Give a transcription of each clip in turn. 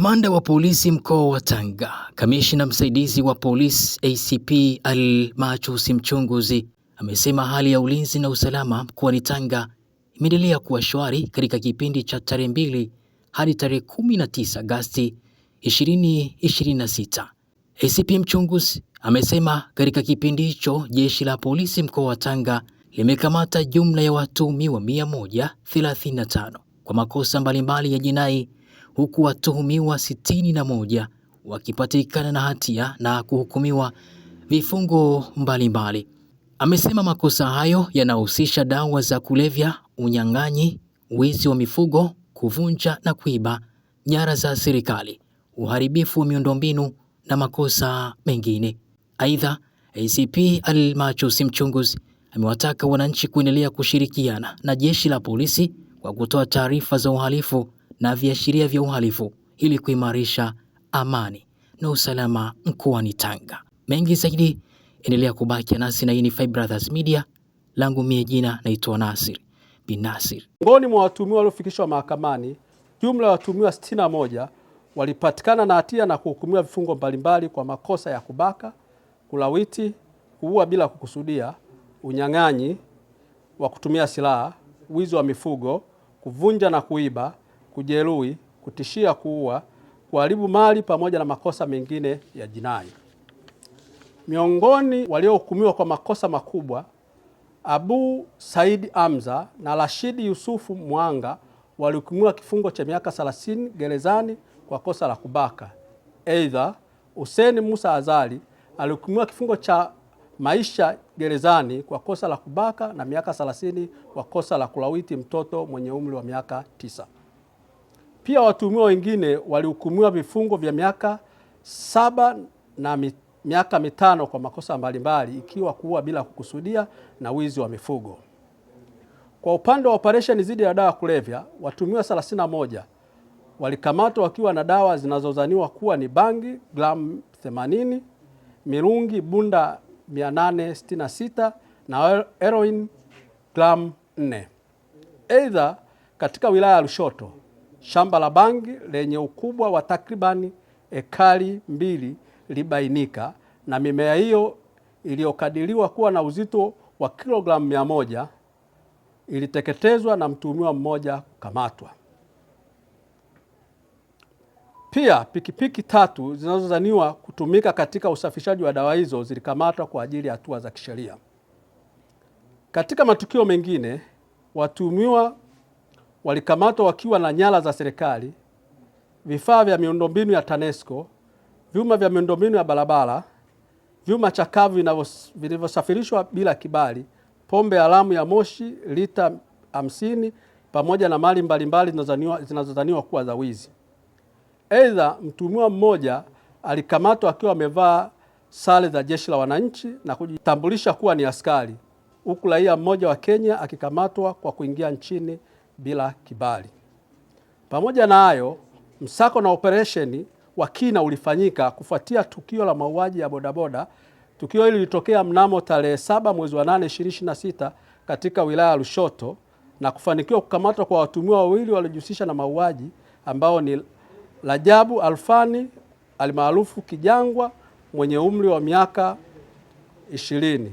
Kamanda wa polisi mkoa wa Tanga, kamishna msaidizi wa polisi ACP Almachus Mchunguzi amesema hali ya ulinzi na usalama mkoani Tanga imeendelea kuwa shwari katika kipindi cha tarehe 2 hadi tarehe 19 Agosti 2026. ACP Mchunguzi amesema katika kipindi hicho jeshi la polisi mkoa wa Tanga limekamata jumla ya watuhumiwa 135 kwa makosa mbalimbali ya jinai, huku watuhumiwa 61 wakipatikana na hatia na kuhukumiwa vifungo mbalimbali. Amesema makosa hayo yanahusisha dawa za kulevya, unyang'anyi, wizi wa mifugo, kuvunja na kuiba nyara za serikali, uharibifu wa miundombinu na makosa mengine. Aidha, ACP Almachus Mchunguzi amewataka wananchi kuendelea kushirikiana na jeshi la polisi kwa kutoa taarifa za uhalifu na viashiria vya uhalifu ili kuimarisha amani na usalama mkoani Tanga. Mengi zaidi, endelea kubaki nasi na hii ni Five Brothers Media. Langu mie jina naitwa Nasir bin Nasir. Miongoni mwa watuhumiwa waliofikishwa mahakamani, jumla ya watuhumiwa 61 walipatikana na hatia na kuhukumiwa vifungo mbalimbali kwa makosa ya kubaka, kulawiti, kuua bila kukusudia, unyang'anyi wa kutumia silaha, wizi wa mifugo, kuvunja na kuiba, kujeruhi, kutishia kuua, kuharibu mali pamoja na makosa mengine ya jinai. Miongoni waliohukumiwa kwa makosa makubwa, Abu Said Hamza na Rashidi Yusufu Mwanga walihukumiwa kifungo cha miaka 30 gerezani kwa kosa la kubaka. Aidha, Hussein Musa Azali alihukumiwa kifungo cha maisha gerezani kwa kosa la kubaka na miaka 30 kwa kosa la kulawiti mtoto mwenye umri wa miaka 9. Pia watuhumiwa wengine walihukumiwa vifungo vya miaka 7 na miaka 5 kwa makosa mbalimbali ikiwa kuua bila kukusudia na wizi wa mifugo. Kwa upande wa operesheni dhidi ya dawa ya kulevya, watuhumiwa 31 walikamatwa wakiwa na dawa zinazozaniwa kuwa ni bangi gramu 80, mirungi bunda 866 na heroin gramu 4. Aidha, katika wilaya ya Lushoto, shamba la bangi lenye ukubwa wa takribani ekari 2 libainika na mimea hiyo iliyokadiriwa kuwa na uzito wa kilogramu 100 iliteketezwa na mtuhumiwa mmoja kukamatwa. Pia pikipiki 3 zinazozaniwa kutumika katika usafirishaji wa dawa hizo zilikamatwa kwa ajili ya hatua za kisheria. Katika matukio mengine, watuhumiwa walikamatwa wakiwa na nyara za serikali, vifaa vya miundombinu ya TANESCO, vyuma vya miundombinu ya barabara, vyuma chakavu vilivyosafirishwa bila kibali, pombe haramu ya moshi lita 50 pamoja na mali mbalimbali zinazodhaniwa kuwa za wizi. Aidha, mtuhumiwa mmoja alikamatwa akiwa amevaa sare za jeshi la wananchi na kujitambulisha kuwa ni askari, huku raia mmoja wa Kenya akikamatwa kwa kuingia nchini bila kibali. Pamoja na hayo, msako na operesheni wa kina ulifanyika kufuatia tukio la mauaji ya bodaboda. Tukio hili lilitokea mnamo tarehe 7 mwezi wa 8 2026 katika wilaya ya Lushoto na kufanikiwa kukamatwa kwa watuhumiwa wawili waliojihusisha na mauaji ambao ni Rajabu Alfani almaarufu Kijangwa mwenye umri wa miaka 20.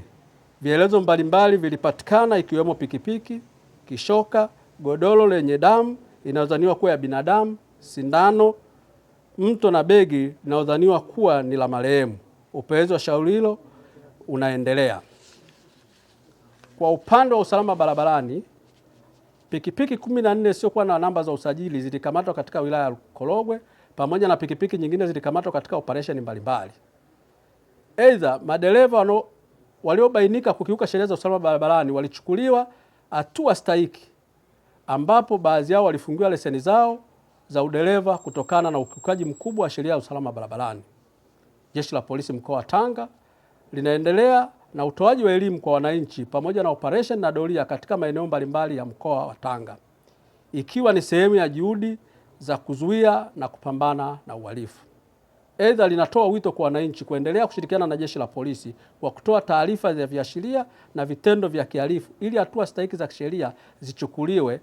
Vielezo mbalimbali vilipatikana ikiwemo pikipiki, kishoka, godoro lenye damu inayodhaniwa kuwa ya binadamu, sindano, mto na begi linalodhaniwa kuwa ni la marehemu. Upelelezi wa shauri hilo unaendelea. Kwa upande wa usalama barabarani, pikipiki 14 siokuwa na namba za usajili zilikamatwa katika wilaya ya Korogwe pamoja na pikipiki nyingine zilikamatwa katika operesheni mbalimbali. Aidha, madereva waliobainika kukiuka sheria za usalama barabarani walichukuliwa hatua stahiki, ambapo baadhi yao walifungiwa leseni zao za udereva kutokana na ukiukaji mkubwa wa sheria ya usalama barabarani. Jeshi la polisi mkoa wa Tanga linaendelea na utoaji wa elimu kwa wananchi pamoja na operesheni na doria katika maeneo mbalimbali ya mkoa wa Tanga, ikiwa ni sehemu ya juhudi za kuzuia na kupambana na uhalifu. Aidha, linatoa wito kwa wananchi kuendelea kushirikiana na jeshi la polisi kwa kutoa taarifa za viashiria na vitendo vya kihalifu ili hatua stahiki za kisheria zichukuliwe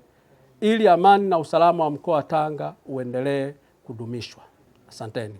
ili amani na usalama wa mkoa wa Tanga uendelee kudumishwa. Asanteni.